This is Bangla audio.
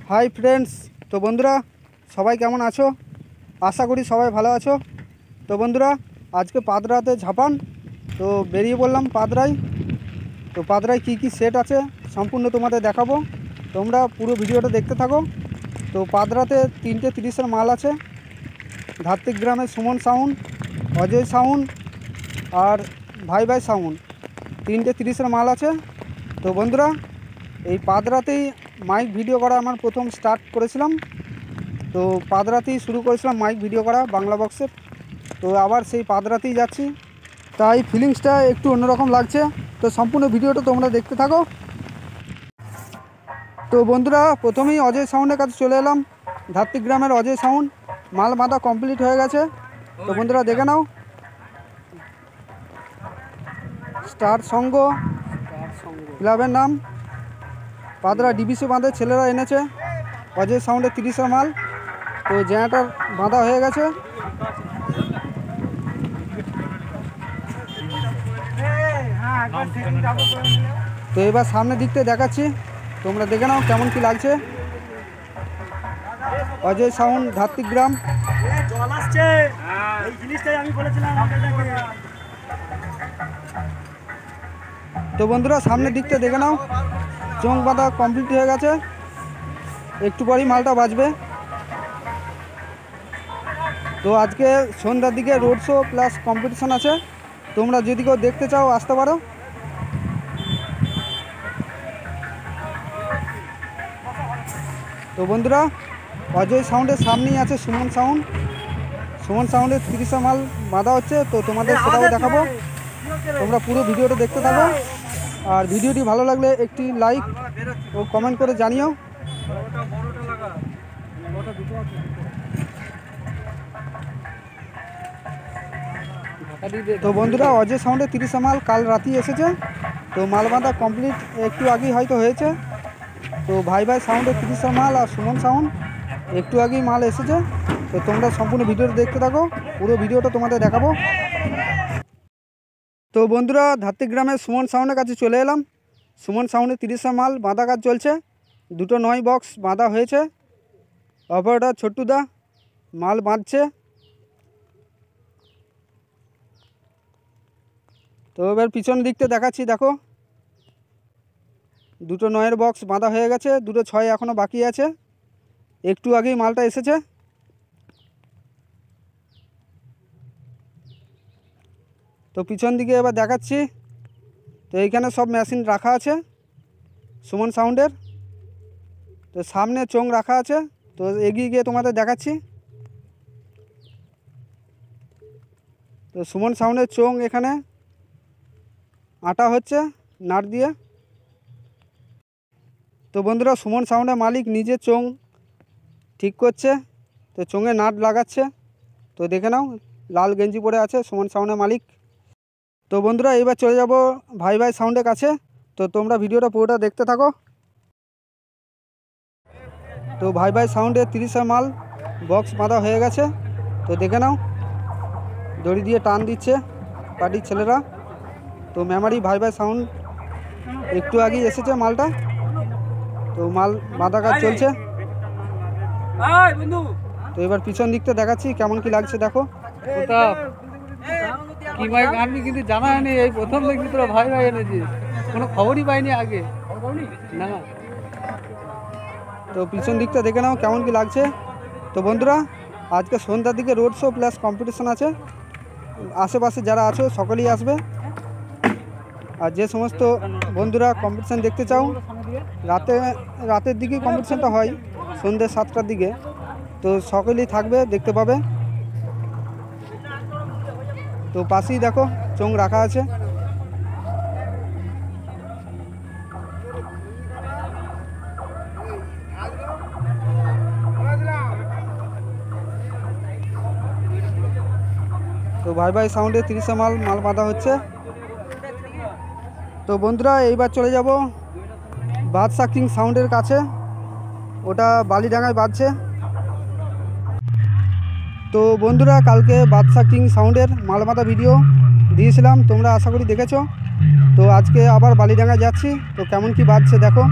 Hi friends. तो बंधुरा सबाई केमन आछो? आशा करी सबाई भालो आछो। तो बंधुरा आज के पादराते झापान तो बेरिए पड़लाम पादराय। तो पादराय की सेट आछे सम्पूर्ण तोमादेर देखाबो, तोमरा पुरो भिडियोटा देखते थाको। तो पादराते 3টে 30 माल आछे। धात्रिक ग्रामे सुमन साउंड, अजय साउंड और भाई भाई साउंड 3টে 30 माल आछे। तो बंधुरा এই পাদরাতেই মাইক ভিডিও করা আমার প্রথম স্টার্ট করেছিলাম। তো পাদরাতেই শুরু করেছিলাম মাইক ভিডিও করা বাংলা বক্সে। তো আবার সেই পাদরাতেই যাচ্ছি, তাই ফিলিংসটা একটু অন্যরকম লাগছে। তো সম্পূর্ণ ভিডিওটা তোমরা দেখতে থাকো। তো বন্ধুরা প্রথমেই অজয় সাউন্ডের কাছে চলে এলাম। ধাত্রিক গ্রামের অজয় সাউন্ড, মাল বাঁধা কমপ্লিট হয়ে গেছে। তো বন্ধুরা দেখে নাও, স্টার সঙ্গ ক্লাবের নাম, পাদরা ডিবিসি বাঁধে ছেলেরা এনেছে অজয় সাউন্ডের 30 মাল। তো জেনারেটর বাঁধা হয়ে গেছে। তো এবার সামনের দিকতে দেখাচ্ছি, তোমরা দেখে নাও কেমন কি লাগছে। অজয় সাউন্ড ধাত্রিক গ্রাম। তো বন্ধুরা সামনের দিকতে দেখে নাও, চোখ বাঁধা কমপ্লিট হয়ে গেছে, একটু পরেই মালটা বাজবে। তো আজকে সন্ধ্যার দিকে রোড শো প্লাস কম্পিটিশন আছে, তোমরা যদি কেউ দেখতে চাও আসতে পারো। তো বন্ধুরা অজয় সাউন্ডের সামনেই আছে সুমন সাউন্ড। সুমন সাউন্ডের 30 মাল বাঁধা হচ্ছে, তো তোমাদের সেটাও দেখাবো। তোমরা পুরো ভিডিওটা দেখতে থাকো, আর ভিডিওটি ভালো লাগলে একটি লাইক ও কমেন্ট করে জানিও। তো বন্ধুরা অজয় সাউন্ডের 30 মাল কাল রাতেই এসেছে। তো মাল বাঁধা কমপ্লিট একটু আগেই হয়তো হয়েছে। তো ভাই ভাই সাউন্ডের 30 মাল আর সুমন সাউন্ড একটু আগেই মাল এসেছে। তো তোমরা সম্পূর্ণ ভিডিওটা দেখতে থাকো, পুরো ভিডিওটা তোমাদের দেখাবো। তো বন্ধুরা ধাত্রিক গ্রামের সুমন সাউন্ডের কাছে চলে এলাম। সুমন সাউন্ডের 30 মাল বাঁধা কাজ চলছে, 2টো 9 বক্স বাঁধা হয়েছে। অপারেটর ছোট্টুদা মাল বাঁধছে। তো এবার পিছন দিকতে দেখাচ্ছি, দেখো 2টো 9-এর বক্স বাঁধা হয়ে গেছে, 2টো 6 এখনও বাকি আছে। একটু আগেই মালটা এসেছে। তো পিছন দিকে এবার দেখাচ্ছি, তো এইখানে সব মেশিন রাখা আছে সুমন সাউন্ডের। তো সামনে চোং রাখা আছে, তো এগিয়ে গিয়ে তোমাদের দেখাচ্ছি। তো সুমন সাউন্ডের চোং এখানে আটা হচ্ছে নাট দিয়ে। তো বন্ধুরা সুমন সাউন্ডের মালিক নিজে চোং ঠিক করছে, তো চোঙে নাট লাগাচ্ছে। তো দেখে নাও, লাল গেঞ্জি পরে আছে সুমন সাউন্ডের মালিক। তো বন্ধুরা এবার চলে যাব ভাই ভাই সাউন্ডের কাছে। তো তোমরা ভিডিওটা পুরোটা দেখতে থাকো। তো ভাই ভাই সাউন্ডের 30 মাল বক্স বাঁধা হয়ে গেছে। তো দেখে নাও, দড়ি দিয়ে টান দিচ্ছে পার্টির ছেলেরা। তো মেমারি ভাই ভাই সাউন্ড একটু আগেই এসেছে মালটা। তো মাল বাঁধা কাজ চলছে। তো এবার পিছন দিকটা দেখাচ্ছি কেমন কি লাগছে, দেখো। কি মাইক আনবি কিন্তু জানা হয়নি, এই প্রথম দেখবি তোরা ভাই ভাই এনেছিস, কোনো খবরই পাইনি আগে না। তো পিছন দিকটা দেখে নাও কেমন কি লাগছে। তো বন্ধুরা আজকে সন্ধ্যার দিকে রোড শো প্লাস কম্পিটিশন আছে, আশেপাশে যারা আছো সকলেই আসবে। আর যে সমস্ত বন্ধুরা কম্পিটিশান দেখতে চাও, রাতের দিকে কম্পিটিশানটা হয় সন্ধ্যে 7টার দিকে। তো সকলেই থাকবে, দেখতে পাবে। তো পাশেই দেখো চোং রাখা আছে। তো ভাই ভাই সাউন্ডে 30 মাল বাঁধা হচ্ছে। তো বন্ধুরা এইবার চলে যাব বাদশা কিং সাউন্ডের কাছে, ওটা বালিডাঙ্গায় বাজছে। তো বন্ধুরা কালকে বাদশা কিং সাউন্ডের মাল বাঁধা ভিডিও দিয়েছিলাম, তোমরা আশা করি দেখেছো। তো আজকে আবার বালিডাঙ্গা যাচ্ছি, তো কেমন কি বাজছে দেখো।